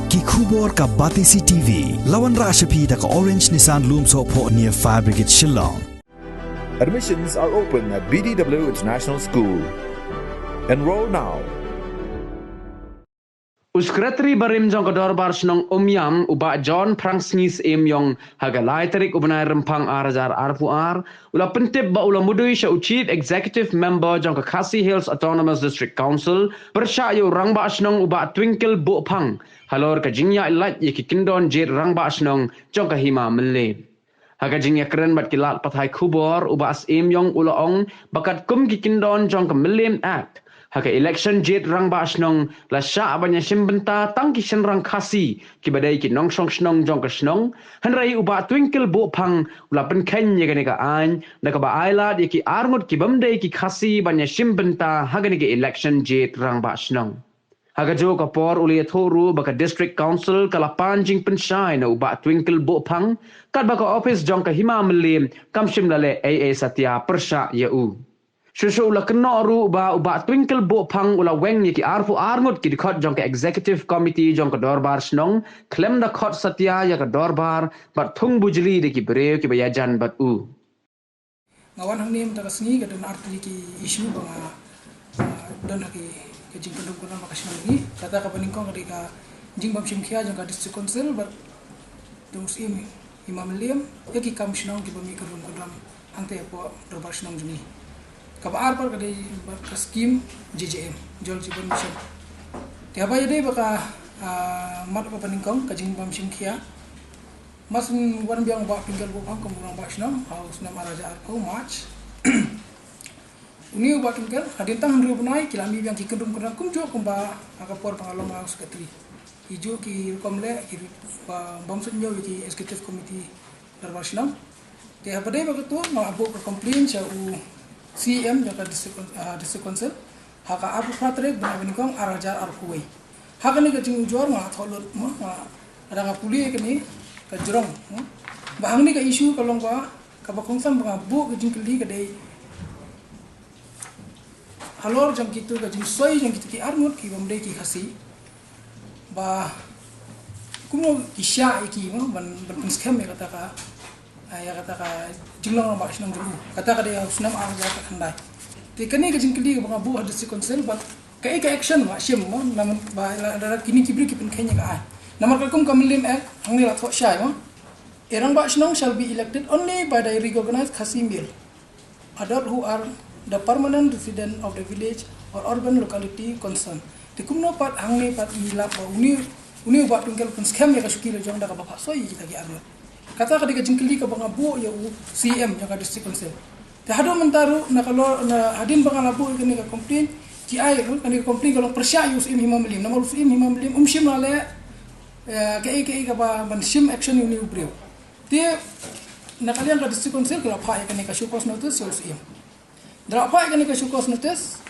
Ki khubor ka Batisi TV. Lawan Rashapi da ka Orange Nissan Lumso po near Fire Brigade Shillong. Admissions are open at BDW International School. Enroll now. Uskretri barim jong kador bar snong Yam uba John Prangsnis yong hagalai tarik ubanai rempang arajar arpuar ula pentip ba ula mudui sya Chief Executive Member jong ka Khasi Hills Autonomous District Council persya yu rangba snong uba Twinkle Bopang halor ka jingya ilat ye ki kindon jet rangba snong jong ka hima mele haga jingya keren bat kilat pathai khubor uba as yong ula ong bakat kum ki kindon jong ka Millennium Act Haka election jet rang ba snong la sya abanya simbenta tang ki senrang khasi ki badai ki nong song snong jong ka snong hanrai uba Twinkle Bopang ula pen ken ye gane ka an na ka ba ailat ye ki arngut ki bamdai ki khasi banya simbenta haga ni ki election jet rang ba snong haga jo ka por uli thoru baka district council kala panjing penshai na uba Twinkle Bopang kat baka office jong ka hima melim kam simlale AA Satya persya ye u Susu ula kena ru uba Twinkle Bopang ula weng ni ki arfu arngut ki dikot jong ke executive committee jong ke dorbar snong klem da khot Satya ya ke dorbar bat thung bujli de ki breu ki bayajan bat u ngawan hang nim takas ni gadon arti ki issue banga don ki jing pendum kuna makasih ni kata ka paningkong ka jing bam sim khia jong ka district council bat tung sim imam liam ya ki kam snong ki bami kadum kadam ante po dorbar snong juni Kabar par kadai ka scheme JJM Jol Jiban Mission. Tiaba yade baka mat pa paningkong kajing bam simkhia. Mas wan biang ba Twinkle Bopang kumurang ba snam haus nam araja arko March. Uni ba Twinkle hadintang ru bunai kilami biang kikendum kudang kumjo kumba akapor pangalong haus sekretari. Ijo ki komle ki bam sunyo ki executive committee darbar snam. Tiaba dai baka tu ma abu ka complain sa u CM jaka district council haka abu patre bani kong arajar arkuwei haka ni kajing ujor nga tholot mo ada nga puli kini ka jrong bahang ni ka issue kalong ba ka bakong sam ba bu kajing kali kadai halor jang kitu kajing soi jang kitu ki arnut ki bamdai ki khasi ba kumo kisya iki mo ban scam ya kata ka ya kata ka jinglong ba snang dulu kata ka dia snam ar ja ka khandai ti kani ka jingkli ka bu district council ba ka action ma shim mo nam ba da kini kibri ki pen khenya ka ai namar ka kum Millennium Act hangni la thok shai mo erang ba snong shall be elected only by the recognized khasi male adult who are the permanent resident of the village or urban locality concerned ti kumno pat hangni pat ila ba uni ba tungkel pun scam ya ka sukira jong da ka ba soi kita ki arno kata kadika jingkeli ka banga bu ya CM yang ka district council ta hado mentaru na kalau na hadin banga labu kini ka complain ti ai kani ka complain kalau persya use im himam lim namar use im himam lim shim ale ka ba ban shim action uni ubreu ti na kalian ka district council kalau pa kani ka shukos notice use im dra pa kani ka shukos notice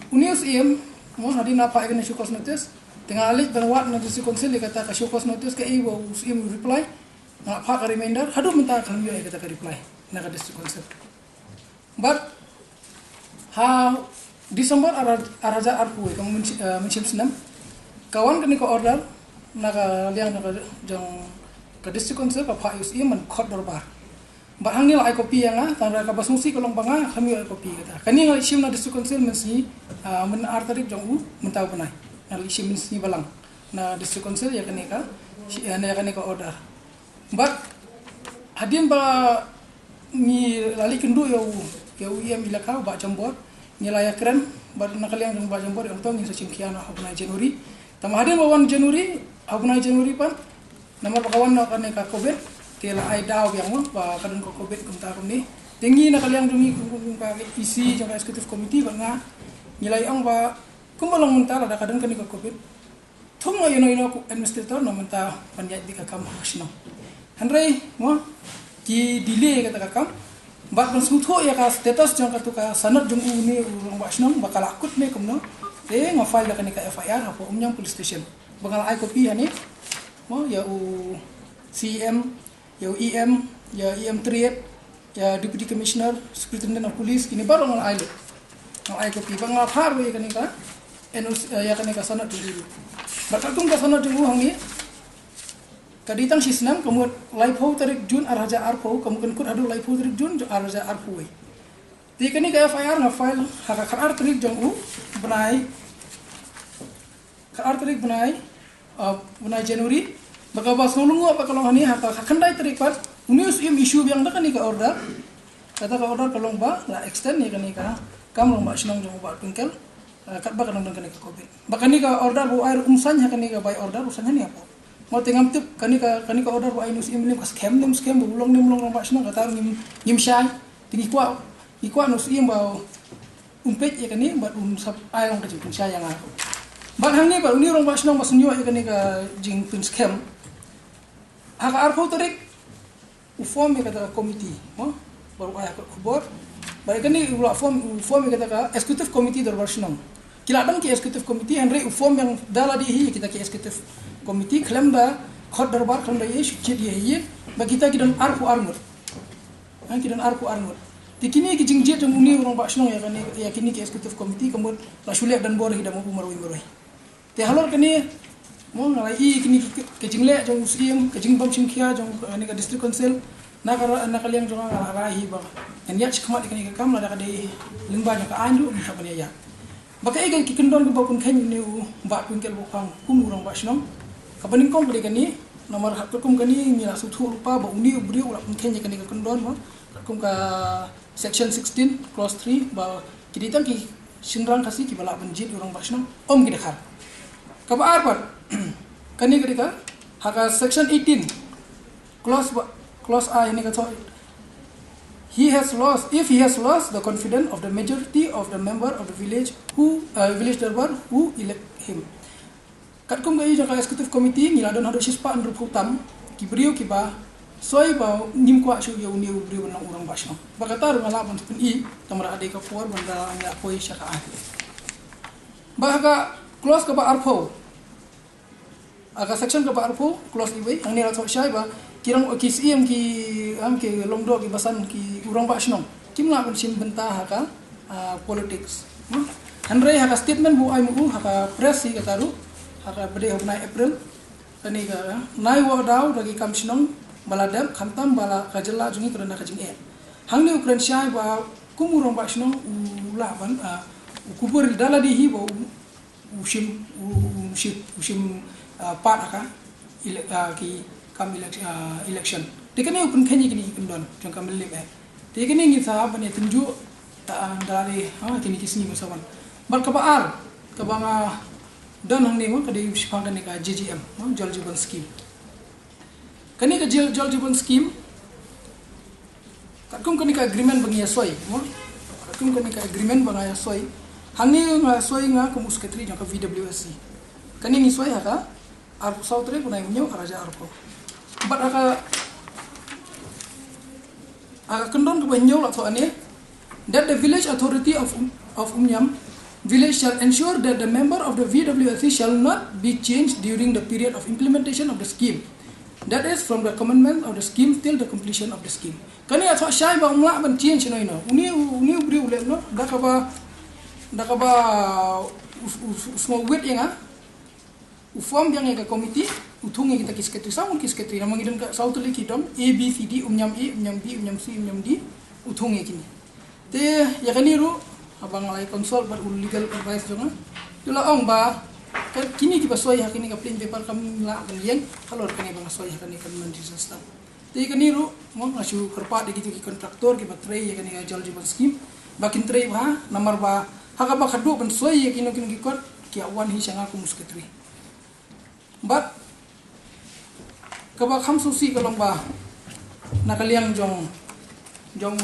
uni use im mo hadin na pa kani shukos notice tengah alik ban wat na district council kata ka shukos notice ka iwo use im reply na pa ka reminder hadu menta kan yo kata ka reply na ka district council but ha December araja arpu kamu mencim senam kawan kini ko order na ka liang na ka jong ka district council ka pa us man khot dorbar ba hangni la copy yang tang ka basungsi kolong banga kami la copy kata kani ngal sim na district council mensi men artarik jong u mentau panai na sim mensi balang na district council ya kani ka order but hadin ba ni lali kendu ya UM ilaka ba jambor ni laya keren ba nakaliang ba jambor yang tong ni sa simkiana habna Januari tam hadin ba 1 Januari habna Januari pan nama kawan na kan ka covid tela ai daw yang mo ba kadon ko covid kum ta ni tinggi nakaliang dumi ka isi jang executive committee ba nga nilai ang ba kumbalong mental ada kadon kan ka covid thung ino administrator no menta panjat di ka kam hasno Andrei, mo ki delay kata kakam, bat mansutho ya ka status jang katu ka sanad jung uni urang basnong bakal akut ne kumno, nga file da kanika FIR hapo umnyang police station. Bangal ai copy ani, mo ya CM, ya EM, ya EM 3 ya deputy commissioner, superintendent of police kini baru ngal ai. Ngal ai copy bangal har we kanika, ya kanika sanad jung. Bakatung ka sanad jung hangi kaditang sisnam kamu laipo tarik Jun araja arpo kamu kan kut adu laipo tarik Jun araja arpo we. Ti kani ka FIR na file haka karar tarik jong u benai karar tarik benai Januari baka bas nulungu apa kalau hani haka kandai tarik pat unius isu yang dak ni ka order kata ka order kalong ba la extend ni kani ka kam long ba sinong jong ba tungkel kat ba kanang kani ka covid bakani ka order bu air umsanya kani ka by order usanya ni apa mau tengam tip kani ka order bu ainus imlim ka scam bu ulong ba sinong kata ngim syai tinggi kwa nus im ba umpet ya kani ba sap ai long ka jing syai yang aku ba hang ni ba uni rong ba sinong ba sunyo ya kani ka jing pin scam haka arpo tarik form ya kata komiti baru ayah kubur baik ni ulah form kita ka executive committee darbarsinong kiladang ki executive committee Henry form yang dala di kita ki executive committee klaim da khod darbar klaim da ye suci dia ye bagi kita kidan arpu armut kidan arpu armut tikini ki jingjet jong uni urang baksinong ya kini ki executive committee kemudian la suliak dan bor hidam upu maroi te halor kini mo ngalai kini ke jingle jong usim ke jingbam simkia jong ni ka district council nakaliang jong arahi ba en ya chikmat kani ka kam la ka dei lingba ka anju ni ka ya baka igan ki kendon ka bakun khen ni ba kun kel bokang kum urang ba sinong ka baning kong kali kani nomor hak kum kani ni la su thu rupa ba uni ubri ula kun khen kani ka kendon ma kum ka section 16 clause 3 ba kiditang ki sinrang kasi ki bala banjit urang ba sinong om ki dekhar ka ba arpat kani ka haka section 18 clause A ini kata if he has lost the confidence of the majority of the member of the village village darbar who elect him. Kat kum gai jaka executive committee ngiladon hado sispa andru hutam ki brio ki ba soi ba nim kwa shu yo ni brio nang urang basno. Bakata ru ngala ban pun I tamara ade ka for banda nya koi syaka a. Bahaka clause ka ba arpo. Aga section ka ba arpo clause iwe ang ni rato syai ba kirang okisiem ki longdo ki basan ki urang ba sinong kimla ban sim bentah haka politics Henry haka statement bu ai mu haka press si kataru haka bede hobna April ani ka nai wa daw ragi kam sinong baladam khamtam bala kajela jungi kerana kajing hangni ukran syai ba kumurang ba sinong ulah ban kubur dala di hi bo usim pat haka ki kam election tekani upun khenyi kini kendon jong kam lim tekani ngi sa bane tunju ta andare kini kisni masawan bal ka baal ka banga don hang ni mo ka de sipang kan ka JGM jol jiban scheme kani ka jol jiban scheme kakum kani ka agreement bangi soi kakum kani ka agreement banga soi hangni nga soi nga kum sekretari jong ka VWSC kani ngi soi haka arpo sautre punai munyo araja arpo but aga kendon ke banyo la to ane that the village authority of Umnyam village shall ensure that the member of the VWSC shall not be changed during the period of implementation of the scheme, that is from the commencement of the scheme till the completion of the scheme. Kani atho syai ba umla ban change no ino uni ubri ule no dakaba usmo wet yang form yang ka committee utungi kita kisketri samun kisketri namang idon ka sautuli kidom A B C D umnyam E umnyam B umnyam C umnyam D utungi kini te ya kaniru abang lai konsol bar legal advice jonga tula ong ba kini ki basoi hakini ka plain paper kam la kanian kalau kani bang basoi hakini kan management system te kaniru mo ngasu kerpa de gitu ki kontraktor ki batrai ya kani ka jol jiban scheme bakin trai ba nomor ba haka ba khadu ban soi ya kini ki kot ki awan hi sanga ku musketri but kaba kham susi kalong ba nakaliang jong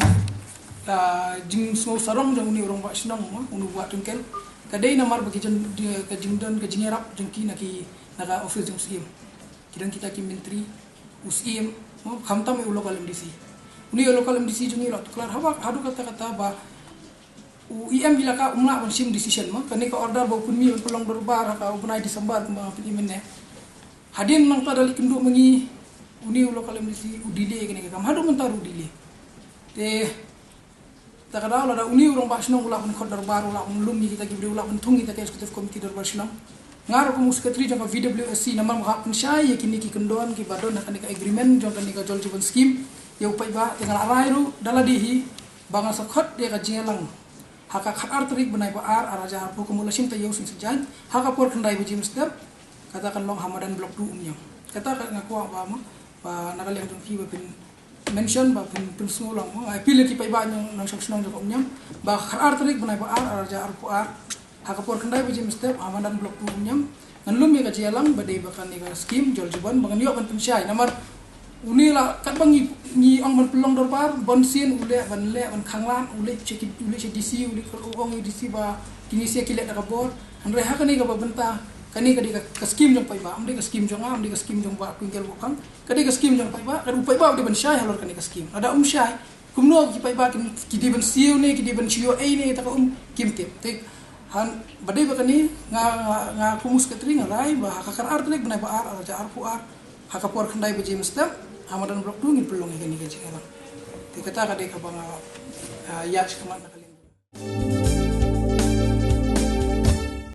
jing so sarong jong ni urang ba sinong unu buat tungkel kadai namar bagi jon ka jingdon ka jingerap jengki naki naka office jong sim kidang kita ki menteri usim khamtam e local MDC uni local MDC jong ni lot klar hadu kata ba UIM bila ka umla ban sim decision ma kani ka order ba kunmi pelong berbar ka ubnai disembar ma pimene hadin nang pada likendu mengi uni local MDC udile kene kam hadu mentar udile te takada la uni urang ba sinong ulah ban khod darbar ulah lum kita gibri ulah ban thungi ta executive committee darbar sinong ngar ko muskatri jong VWSC namang hapun syai kini ki kendon ki badon akan ka agreement jong kan ka jol jibon scheme ya upai ba dengan arairu daladihi bangal sakhat dia ka jelang haka khat artrik benai ba araja pu kumulasim ta yau sing sejan haka por kendai bejim step katakan long hamadan blok 2 umnya katakan ngaku ba mo ba nakaliang jong ki ba pin mention ba pin sngolong mo ai pilih ki pai ba nyong nang saksnong jong umnya ba khat artrik benai ba araja arpu haka por kendai bejim step hamadan blok 2 umnya nganlum ya ka jelang badai bakan ni ka scheme jol jibon bangan yo ban pensyai namar unila kat bangi ni ang man pelong dorpar bonsin ule ban le ban khanglan ule ceki ule DC ule ong DC ba kini sia kilet ka bor andre ha kani ka benta kani ka ka scheme jong pai ba amde ka scheme jong am de ka scheme jong ba pingkel bokang kadi ka scheme jong pai ba ka upai ba de ban syai halor kani ka scheme ada syai kumno ki pai ba ki di ban siu ne ki di ban chio ne ta ka kim tip te han badai ba kani nga kumus katri nga rai ba ka kar artlek bna ba araja arpu haka por khandai beji mustap hamadan blok 2 ngin pelong ngin gaji kala te kata ka de ka bang ya chkamat nakali